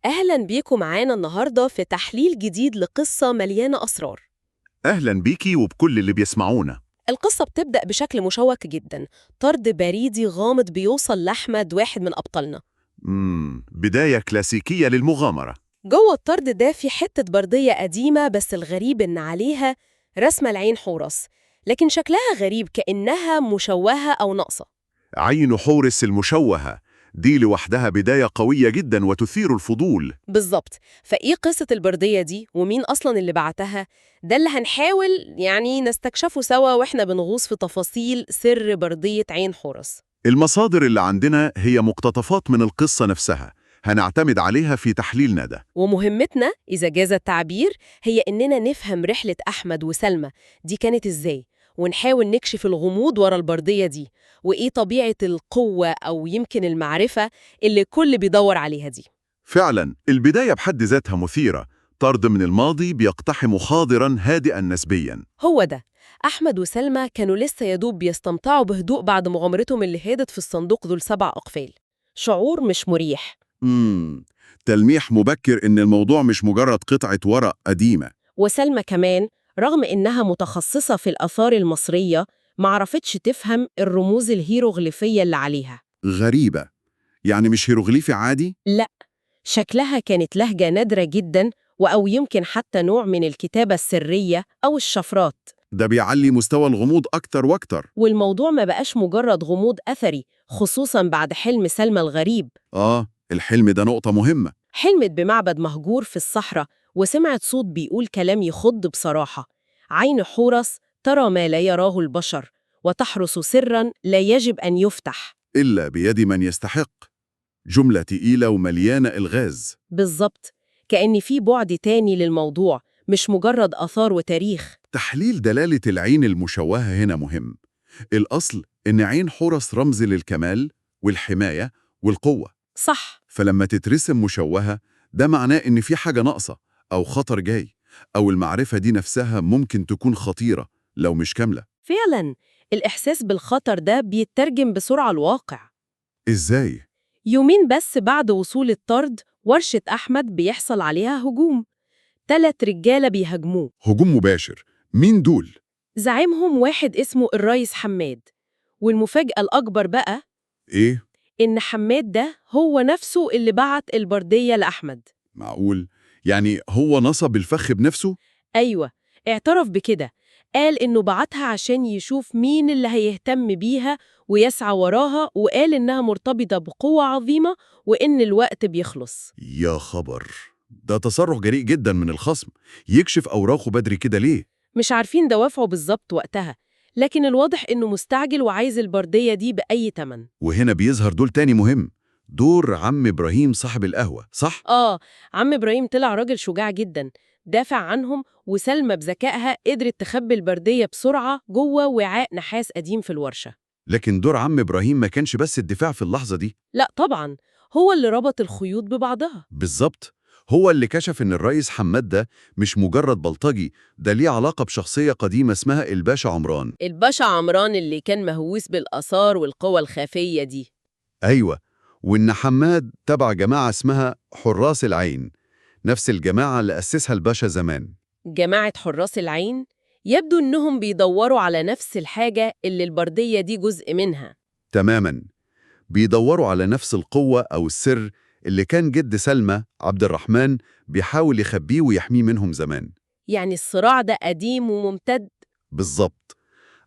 أهلا بيكم معانا النهاردة في تحليل جديد لقصة مليانة أسرار. أهلا بيكي وبكل اللي بيسمعونا. القصة بتبدأ بشكل مشوق جدا، طرد بريدي غامض بيوصل لأحمد، واحد من أبطالنا. بداية كلاسيكية للمغامرة. جوه الطرد ده في حتة بردية قديمة، بس الغريب إن عليها رسمة العين حورس، لكن شكلها غريب كأنها مشوهة أو ناقصة. عين حورس المشوهة دي لوحدها بداية قوية جدا وتثير الفضول. بالظبط. فإيه قصة البردية دي ومين أصلا اللي بعتها؟ ده اللي هنحاول نستكشفه سوا وإحنا بنغوص في تفاصيل سر بردية عين حورس. المصادر اللي عندنا هي مقتطفات من القصة نفسها، هنعتمد عليها في تحليلنا ده. ومهمتنا إذا جاز التعبير هي إننا نفهم رحلة أحمد وسلمى دي كانت إزاي، ونحاول نكشف الغموض ورا البردية دي، وإيه طبيعة القوة أو يمكن المعرفة اللي كل بيدور عليها دي. فعلا البداية بحد ذاتها مثيرة، طرد من الماضي بيقتحم حاضرا هادئا نسبيا. هو ده. أحمد وسلمى كانوا لسه يدوب بيستمتعوا بهدوء بعد مغامرتهم اللي هادت في الصندوق ذو ال7 أقفال. شعور مش مريح. تلميح مبكر إن الموضوع مش مجرد قطعة ورق قديمة. وسلمى كمان، رغم إنها متخصصة في الآثار المصرية، معرفتش تفهم الرموز الهيروغليفية اللي عليها. غريبة، يعني مش هيروغليفي عادي؟ لا، شكلها كانت لهجة نادرة جدا، أو يمكن حتى نوع من الكتابة السرية أو الشفرات. ده بيعلي مستوى الغموض أكتر وأكتر. والموضوع ما بقاش مجرد غموض أثري، خصوصا بعد حلم سلمى الغريب. الحلم ده نقطة مهمة. حلمت بمعبد مهجور في الصحراء، وسمعت صوت بيقول كلام يخض بصراحة: عين حورس ترى ما لا يراه البشر، وتحرس سرا لا يجب أن يفتح. إلا بيد من يستحق. جملة تقيلة ومليانة إلغاز. بالظبط، كأن في بعد تاني للموضوع، مش مجرد آثار وتاريخ. تحليل دلالة العين المشوهة هنا مهم. الأصل إن عين حورس رمز للكمال والحماية والقوة. صح. فلما تترسم مشوهة، ده معناه إن في حاجة ناقصة أو خطر جاي، أو المعرفة دي نفسها ممكن تكون خطيرة لو مش كاملة. فعلا، الإحساس بالخطر ده بيترجم بسرعة الواقع. إزاي؟ يومين بس بعد وصول الطرد، ورشة أحمد بيحصل عليها هجوم. 3 رجالة بيهاجموه. هجوم مباشر؟ مين دول؟ زعيمهم واحد اسمه الريس حماد. والمفاجأة الأكبر بقى إيه؟ إن حماد ده هو نفسه اللي بعت البردية لأحمد. معقول؟ يعني هو نصب الفخ بنفسه؟ أيوة، اعترف بكده. قال إنه بعتها عشان يشوف مين اللي هيهتم بيها ويسعى وراها، وقال إنها مرتبطة بقوة عظيمة وإن الوقت بيخلص. يا خبر، ده تصرف جريء جدا من الخصم. يكشف أوراقه بدري كده ليه؟ مش عارفين دوافعه بالظبط وقتها، لكن الواضح إنه مستعجل وعايز البردية دي بأي تمن. وهنا بيظهر دور تاني مهم، دور عم إبراهيم صاحب القهوة، صح؟ عم إبراهيم طلع راجل شجاع جدا، دافع عنهم، وسلمى بذكائها قدرت تخبي البردية بسرعة جوه وعاء نحاس قديم في الورشة. لكن دور عم إبراهيم ما كانش بس الدفاع في اللحظة دي. لا طبعا، هو اللي ربط الخيوط ببعضها. بالظبط، هو اللي كشف إن الرئيس حماد ده مش مجرد بلطجي، ده ليه علاقة بشخصية قديمة اسمها الباشا عمران. الباشا عمران اللي كان مهووس بالآثار والقوى الخفية دي. أيوة، وإن حماد تبع جماعة اسمها حراس العين، نفس الجماعة اللي أسسها الباشا زمان. جماعة حراس العين، يبدو إنهم بيدوروا على نفس الحاجة اللي البردية دي جزء منها. تماماً، بيدوروا على نفس القوة أو السر اللي كان جد سلمى عبد الرحمن بيحاول يخبيه ويحميه منهم زمان. يعني الصراع ده قديم وممتد. بالظبط.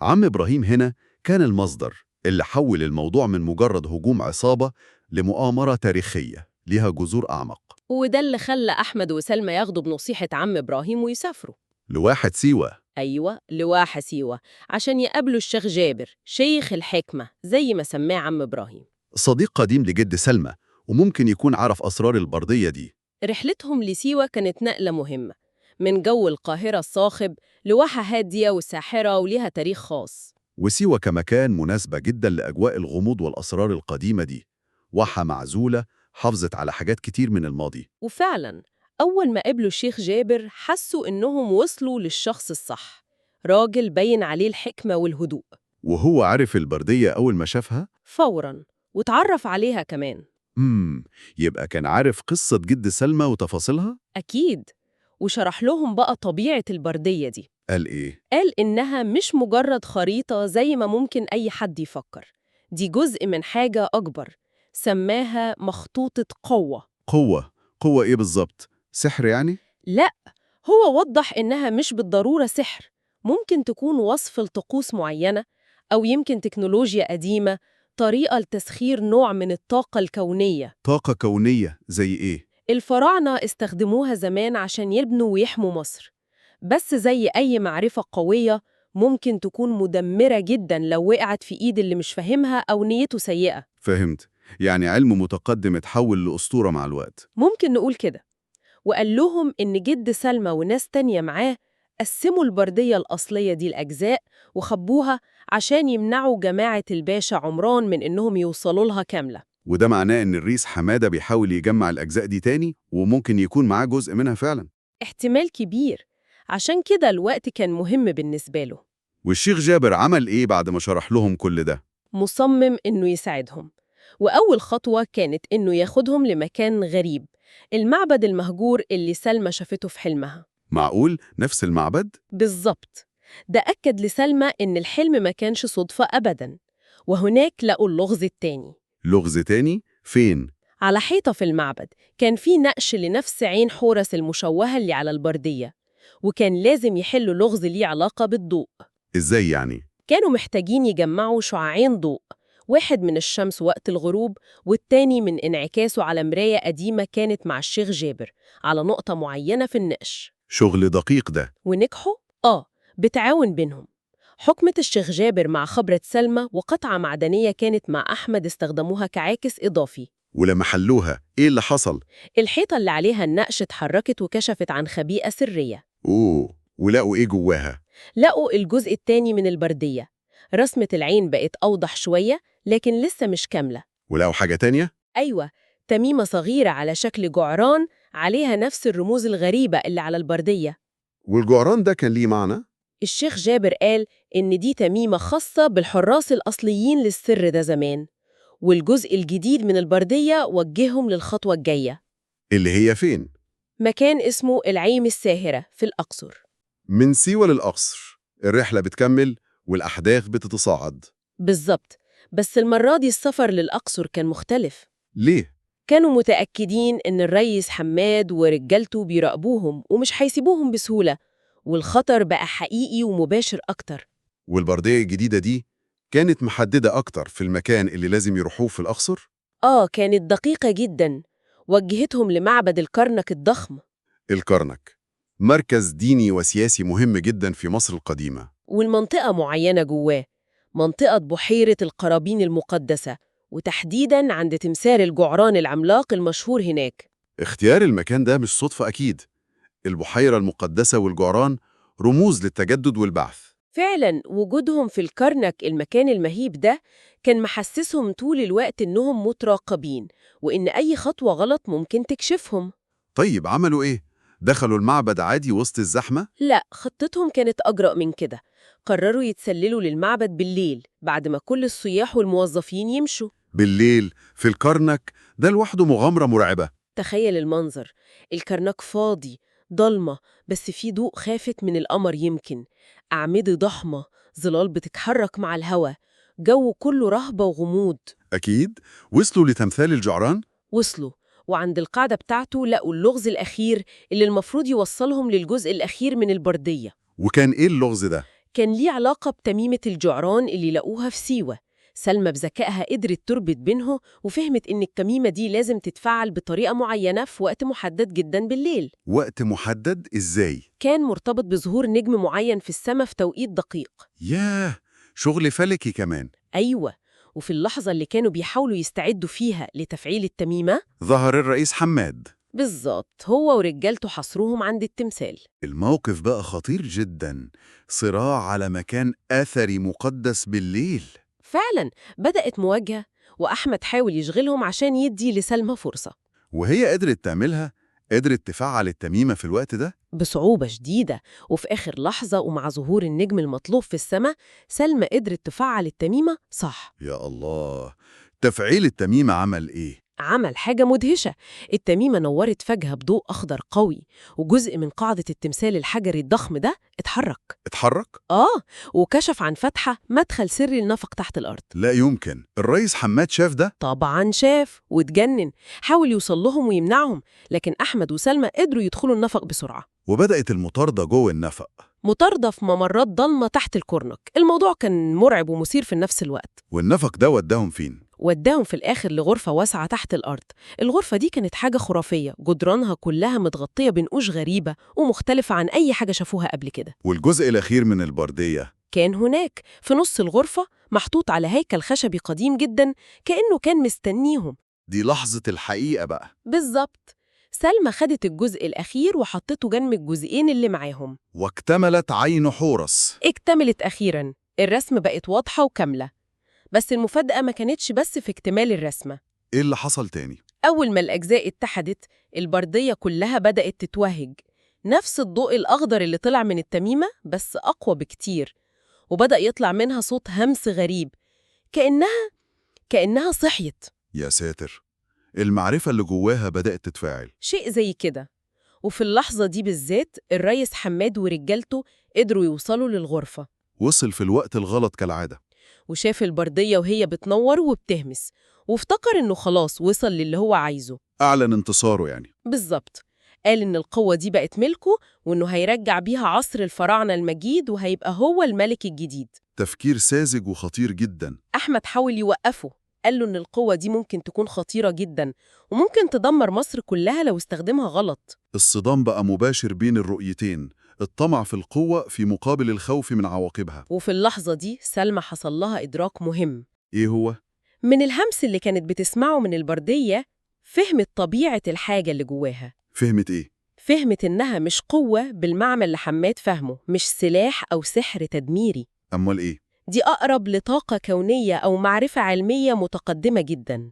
عم إبراهيم هنا كان المصدر اللي حول الموضوع من مجرد هجوم عصابة لمؤامرة تاريخية ليها جذور أعمق. وده اللي خلى أحمد وسلمى ياخدوا بنصيحة عم إبراهيم ويسافروا. لواحد سيوة. أيوة، لواحة سيوة، عشان يقابلوا الشيخ جابر، شيخ الحكمة زي ما سماه عم إبراهيم. صديق قديم لجد سلمى، وممكن يكون عرف أسرار البردية دي. رحلتهم لسيوة كانت نقلة مهمة، من جو القاهرة الصاخب لواحة هادية وساحرة وليها تاريخ خاص. وسيوة كمكان مناسبة جدا لأجواء الغموض والأسرار القديمة دي. واحة معزولة حافظت على حاجات كتير من الماضي. وفعلا، أول ما قابلوا الشيخ جابر حسوا إنهم وصلوا للشخص الصح، راجل باين عليه الحكمة والهدوء. وهو عرف البردية أول ما شافها. فوراً، وتعرف عليها كمان. يبقى كان عارف قصة جد سلمى وتفاصيلها؟ أكيد. وشرح لهم بقى طبيعة البردية دي. قال إيه؟ قال إنها مش مجرد خريطة زي ما ممكن أي حد يفكر، دي جزء من حاجة أكبر، سماها مخطوطة قوة. قوة إيه بالظبط؟ سحر يعني؟ لأ، هو وضح إنها مش بالضرورة سحر، ممكن تكون وصف لطقوس معينة، أو يمكن تكنولوجيا قديمة، طريقة لتسخير نوع من الطاقة الكونية. طاقة كونية زي إيه؟ الفراعنة استخدموها زمان عشان يبنوا ويحموا مصر، بس زي أي معرفة قوية ممكن تكون مدمرة جدا لو وقعت في إيد اللي مش فاهمها أو نيته سيئة. فهمت. يعني علم متقدم اتحول لأسطورة مع الوقت. ممكن نقول كده. وقال لهم إن جد سلمى وناس تانية معاه قسموا البردية الأصلية دي لأجزاء وخبوها عشان يمنعوا جماعة الباشا عمران من إنهم يوصلوا لها كاملة. وده معناه إن الريس حمادة بيحاول يجمع الأجزاء دي تاني، وممكن يكون معاه جزء منها فعلا. احتمال كبير، عشان كده الوقت كان مهم بالنسبة له. والشيخ جابر عمل إيه بعد ما شرح لهم كل ده؟ مصمم إنه يساعدهم، وأول خطوة كانت إنه ياخدهم لمكان غريب، المعبد المهجور اللي سلمى شافته في حلمها. معقول نفس المعبد؟ بالظبط. ده أكد لسلمى إن الحلم ما كانش صدفة أبداً. وهناك لقوا اللغز التاني. لغز تاني؟ فين؟ على حيطة في المعبد كان في نقش لنفس عين حورس المشوهة اللي على البردية، وكان لازم يحلوا لغز ليه علاقة بالضوء. إزاي يعني؟ كانوا محتاجين يجمعوا شعاعين ضوء، واحد من الشمس وقت الغروب والتاني من انعكاسه على مراية قديمة كانت مع الشيخ جابر على نقطة معينة في النقش. شغل دقيق ده. ونجحوا؟ بتعاون بينهم. حكمة الشيخ جابر مع خبرة سلمى وقطعة معدنية كانت مع أحمد استخدموها كعاكس إضافي. ولما حلوها إيه اللي حصل؟ الحيطة اللي عليها النقش اتحركت وكشفت عن خبيئة سرية. ولقوا إيه جواها؟ لقوا الجزء التاني من البردية. رسمة العين بقت أوضح شوية لكن لسه مش كاملة. ولقوا حاجة تانية؟ أيوة، تميمة صغيرة على شكل جعران عليها نفس الرموز الغريبة اللي على البردية. والجعران ده كان ليه معنى؟ الشيخ جابر قال إن دي تميمة خاصة بالحراس الأصليين للسر ده زمان، والجزء الجديد من البردية وجههم للخطوة الجاية. اللي هي فين؟ مكان اسمه العيم الساهرة في الأقصر. من سيوة للأقصر الرحلة بتكمل والأحداث بتتصاعد. بالظبط، بس المرة دي السفر للأقصر كان مختلف. ليه؟ كانوا متأكدين إن الريس حماد ورجالته بيراقبوهم ومش هيسيبوهم بسهولة، والخطر بقى حقيقي ومباشر أكتر. والبردية الجديدة دي كانت محددة أكتر في المكان اللي لازم يروحوه في الأقصر؟ كانت دقيقة جداً، وجهتهم لمعبد الكرنك الضخم. الكرنك مركز ديني وسياسي مهم جدا في مصر القديمة. والمنطقة معينة جواه، منطقة بحيرة القرابين المقدسة، وتحديداً عند تمثال الجعران العملاق المشهور هناك. اختيار المكان ده مش صدفة أكيد. البحيرة المقدسة والجعران رموز للتجدد والبعث. فعلاً وجودهم في الكرنك المكان المهيب ده كان محسسهم طول الوقت إنهم متراقبين، وإن أي خطوة غلط ممكن تكشفهم. طيب عملوا إيه؟ دخلوا المعبد عادي وسط الزحمة؟ لا، خطتهم كانت أجرأ من كده. قرروا يتسللوا للمعبد بالليل بعد ما كل السياح والموظفين يمشوا. بالليل في الكرنك ده لوحده مغامرة مرعبة. تخيل المنظر، الكرنك فاضي ضلمة، بس في ضوء خافت من القمر، يمكن أعمدة ضخمة، ظلال بتتحرك مع الهواء، جو كله رهبة وغموض. أكيد. وصلوا لتمثال الجعران؟ وصلوا، وعند القاعدة بتاعته لقوا اللغز الأخير اللي المفروض يوصلهم للجزء الأخير من البردية. وكان إيه اللغز ده؟ كان ليه علاقة بتميمة الجعران اللي لقوها في سيوة. سلمى بذكائها قدرت تربط بينه وفهمت إن التميمة دي لازم تتفعل بطريقة معينة في وقت محدد جدا بالليل. وقت محدد إزاي؟ كان مرتبط بظهور نجم معين في السماء في توقيت دقيق. ياه، شغل فلكي كمان. أيوة، وفي اللحظة اللي كانوا بيحاولوا يستعدوا فيها لتفعيل التميمة ظهر الرئيس حماد. بالظبط، هو ورجالته حصروهم عند التمثال. الموقف بقى خطير جدا، صراع على مكان أثري مقدس بالليل. فعلا بدأت مواجهة، وأحمد حاول يشغلهم عشان يدي لسلمى فرصة. وهي قدرت تعملها؟ قدرت تفعل التميمة في الوقت ده؟ بصعوبة شديدة، وفي آخر لحظة ومع ظهور النجم المطلوب في السماء سلمى قدرت تفعل التميمة صح. يا الله، تفعيل التميمة عمل إيه؟ عمل حاجة مدهشة. التميمة نورت فجأة بضوء أخضر قوي، وجزء من قاعدة التمثال الحجري الضخم ده اتحرك. اتحرك؟ وكشف عن فتحة مدخل سري لنفق تحت الأرض. لا يمكن، الرئيس حماد شاف ده؟ طبعاً شاف واتجنن، حاول يوصل لهم ويمنعهم، لكن أحمد وسلمى قدروا يدخلوا النفق بسرعة. وبدأت المطاردة جوه النفق. مطاردة في ممرات ضلمة تحت الكورنك. الموضوع كان مرعب ومثير في نفس الوقت. والنفق ده وداهم فين؟ وداهم في الآخر لغرفة واسعة تحت الأرض. الغرفة دي كانت حاجة خرافية، جدرانها كلها متغطية بنقوش غريبة ومختلفة عن أي حاجة شافوها قبل كده. والجزء الأخير من البردية كان هناك في نص الغرفة محطوط على هيكل خشبي قديم جدا، كأنه كان مستنيهم. دي لحظة الحقيقة بقى. بالظبط. سلمى خدت الجزء الأخير وحطته جنب الجزئين اللي معاهم. واكتملت عين حورس. اكتملت أخيراً، الرسم بقت واضحة وكاملة. بس المفاجأة ما كانتش بس في اكتمال الرسمة. إيه اللي حصل تاني؟ أول ما الأجزاء اتحدت، البردية كلها بدأت تتوهج. نفس الضوء الأخضر اللي طلع من التميمة بس أقوى بكتير، وبدأ يطلع منها صوت همس غريب، كأنها صحيت. يا ساتر، المعرفة اللي جواها بدأت تتفاعل. شيء زي كده. وفي اللحظة دي بالذات الريس حماد ورجالته قدروا يوصلوا للغرفة. وصل في الوقت الغلط كالعادة. وشاف البردية وهي بتنور وبتهمس، وافتكر إنه خلاص وصل للي هو عايزه. أعلن انتصاره يعني. بالظبط. قال إن القوة دي بقت ملكه، وإنه هيرجع بيها عصر الفراعنة المجيد، وهيبقى هو الملك الجديد. تفكير ساذج وخطير جدا. أحمد حاول يوقفه، قال له إن القوة دي ممكن تكون خطيرة جدا، وممكن تدمر مصر كلها لو استخدمها غلط. الصدام بقى مباشر بين الرؤيتين، الطمع في القوة في مقابل الخوف من عواقبها. وفي اللحظة دي سلمى حصل لها إدراك مهم. إيه هو؟ من الهمس اللي كانت بتسمعه من البردية، فهمت طبيعة الحاجة اللي جواها. فهمت إيه؟ فهمت إنها مش قوة بالمعنى اللي حماد فهمه، مش سلاح أو سحر تدميري. أمال إيه؟ دي أقرب لطاقة كونية أو معرفة علمية متقدمة جداً.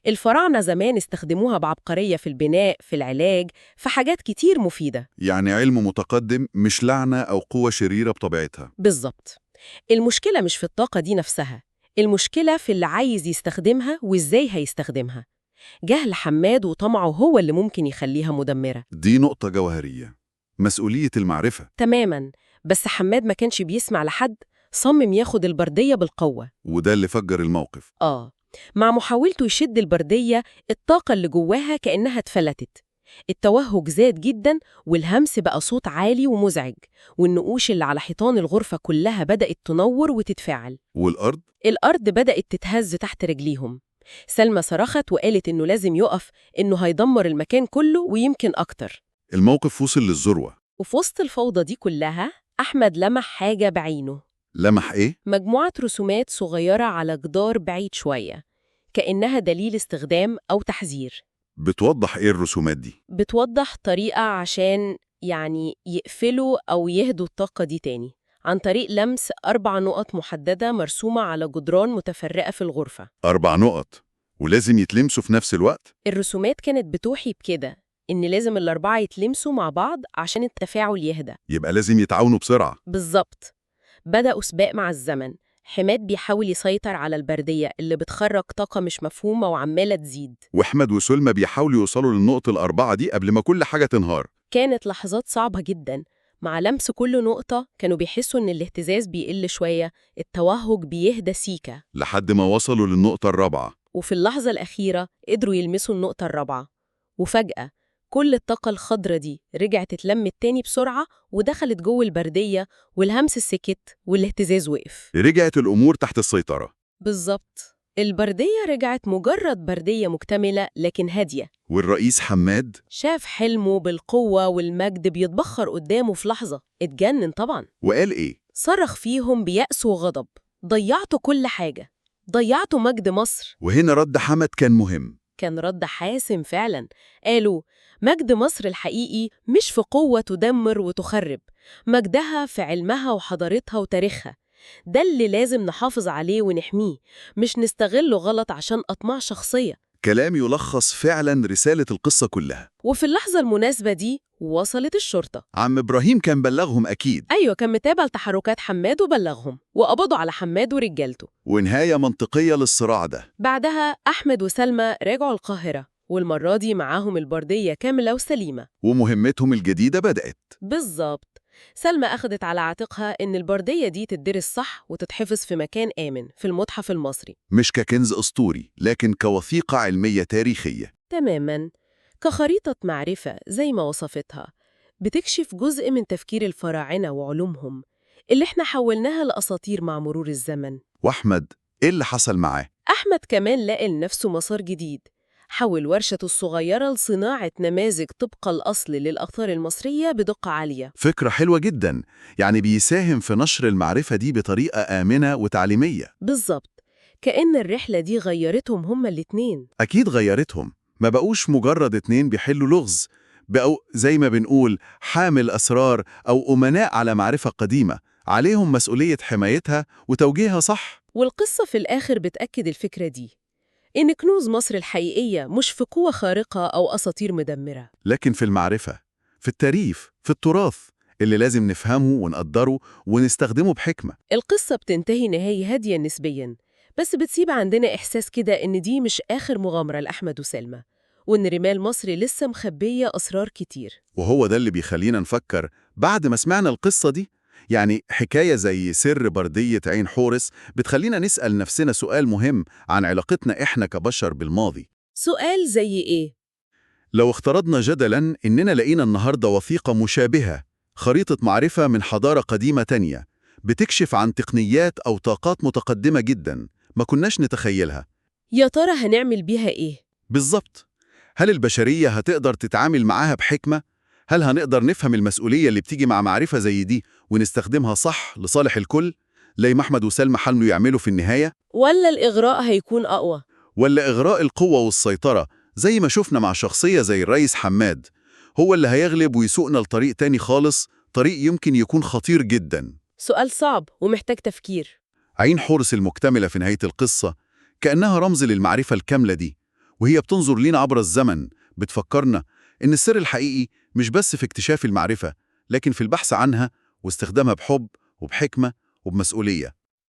الفراعنة زمان استخدموها بعبقرية في البناء، في العلاج، في حاجات كتير مفيدة. يعني علم متقدم، مش لعنة أو قوة شريرة بطبيعتها. بالظبط. المشكلة مش في الطاقة دي نفسها، المشكلة في اللي عايز يستخدمها وإزاي هيستخدمها. جهل حماد وطمعه هو اللي ممكن يخليها مدمرة. دي نقطة جوهرية، مسؤولية المعرفة. تماماً. بس حماد ما كانش بيسمع لحد، صمم ياخد البردية بالقوة. وده اللي فجر الموقف. مع محاولته يشد البردية، الطاقة اللي جواها كأنها اتفلتت. التوهج زاد جدا، والهمس بقى صوت عالي ومزعج، والنقوش اللي على حيطان الغرفة كلها بدأت تنور وتتفاعل. والأرض؟ الأرض بدأت تتهز تحت رجليهم. سلمى صرخت وقالت إنه لازم يقف، إنه هيدمر المكان كله ويمكن أكتر. الموقف وصل للذروة. وفي وسط الفوضى دي كلها، أحمد لمح حاجة بعينه. لمح إيه؟ مجموعة رسومات صغيرة على جدار بعيد شوية، كأنها دليل استخدام أو تحذير. بتوضح إيه الرسومات دي؟ بتوضح طريقة عشان يقفلوا أو يهدوا الطاقة دي تاني، عن طريق لمس 4 نقط محددة مرسومة على جدران متفرقة في الغرفة. 4 نقط؟ ولازم يتلمسوا في نفس الوقت؟ الرسومات كانت بتوحي بكده، إن لازم ال4 يتلمسوا مع بعض عشان التفاعل يهدى. يبقى لازم يتعاونوا بسرعة. بالظبط. بدأوا سباق مع الزمن. حماد بيحاول يسيطر على البردية اللي بتخرج طاقة مش مفهومة وعمالة تزيد، وأحمد وسلمى بيحاولوا يوصلوا للنقطة ال4 دي قبل ما كل حاجة تنهار. كانت لحظات صعبة جدا. مع لمس كل نقطة كانوا بيحسوا إن الاهتزاز بيقل شوية، التوهج بيهدى سيكة، لحد ما وصلوا للنقطة ال4. وفي اللحظة الأخيرة قدروا يلمسوا النقطة ال4. وفجأة كل الطاقة الخضرة دي رجعت اتلمت تاني بسرعة ودخلت جوه البردية، والهمس سكت والاهتزاز وقف. رجعت الأمور تحت السيطرة. بالظبط. البردية رجعت مجرد بردية مكتملة لكن هادية. والرئيس حماد شاف حلمه بالقوة والمجد بيتبخر قدامه في لحظة، اتجنن طبعا. وقال إيه؟ صرخ فيهم بيأس وغضب: ضيعتوا كل حاجة، ضيعتوا مجد مصر. وهنا رد حمد كان مهم. كان رد حاسم فعلا. قالوا: مجد مصر الحقيقي مش في قوة تدمر وتخرب، مجدها في علمها وحضارتها وتاريخها. ده اللي لازم نحافظ عليه ونحميه، مش نستغله غلط عشان أطماع شخصية. كلام يلخص فعلا رسالة القصة كلها. وفي اللحظة المناسبة دي وصلت الشرطة. عم إبراهيم كان بلغهم أكيد. أيوة، كان متابع لتحركات حماد وبلغهم، وقبضوا على حماد ورجالته. ونهاية منطقية للصراع ده. بعدها أحمد وسلمى رجعوا القاهرة، والمرة دي معاهم البردية كاملة وسليمة. ومهمتهم الجديدة بدأت. بالظبط. سلمى أخدت على عاتقها إن البردية دي تدرس صح وتتحفظ في مكان آمن في المتحف المصري. مش ككنز أسطوري، لكن كوثيقة علمية تاريخية. تماماً، كخريطة معرفة زي ما وصفتها، بتكشف جزء من تفكير الفراعنة وعلومهم اللي احنا حولناها لأساطير مع مرور الزمن. وأحمد، إيه اللي حصل معاه؟ أحمد كمان لقى لنفسه مسار جديد، حول ورشته الصغيرة لصناعة نماذج طبق الأصل للآثار المصرية بدقة عالية. فكرة حلوة جدا، يعني بيساهم في نشر المعرفة دي بطريقة آمنة وتعليمية. بالظبط، كأن الرحلة دي غيرتهم هما الاتنين. أكيد غيرتهم، ما بقوش مجرد اتنين بيحلوا لغز، بقوا زي ما بنقول حامل أسرار أو أمناء على معرفة قديمة، عليهم مسؤولية حمايتها وتوجيهها صح. والقصة في الآخر بتأكد الفكرة دي، إن كنوز مصر الحقيقية مش في قوة خارقة أو أساطير مدمرة. لكن في المعرفة، في التاريخ، في التراث اللي لازم نفهمه ونقدره ونستخدمه بحكمة. القصة بتنتهي نهاية هادية نسبياً، بس بتسيب عندنا إحساس كده إن دي مش آخر مغامرة لأحمد وسلمى، وإن رمال مصر لسه مخبية أسرار كتير. وهو ده اللي بيخلينا نفكر بعد ما سمعنا القصة دي، يعني حكاية زي سر بردية عين حورس بتخلينا نسأل نفسنا سؤال مهم عن علاقتنا إحنا كبشر بالماضي. سؤال زي إيه؟ لو افترضنا جدلاً إننا لقينا النهاردة وثيقة مشابهة، خريطة معرفة من حضارة قديمة تانية، بتكشف عن تقنيات أو طاقات متقدمة جداً ما كناش نتخيلها، يا ترى هنعمل بيها إيه؟ بالظبط. هل البشرية هتقدر تتعامل معاها بحكمة؟ هل هنقدر نفهم المسؤولية اللي بتيجي مع معرفة زي دي ونستخدمها صح لصالح الكل، زي ما أحمد وسلمى حاولوا يعملوا في النهاية؟ ولا الإغراء هيكون أقوى؟ ولا إغراء القوة والسيطرة زي ما شفنا مع شخصية زي الرئيس حماد هو اللي هيغلب ويسوقنا لطريق تاني خالص، طريق يمكن يكون خطير جدا؟ سؤال صعب ومحتاج تفكير. عين حورس المكتملة في نهاية القصة كأنها رمز للمعرفة الكاملة دي، وهي بتنظر لينا عبر الزمن، بتفكرنا إن السر الحقيقي مش بس في اكتشاف المعرفة، لكن في البحث عنها واستخدامها بحب وبحكمة وبمسؤولية.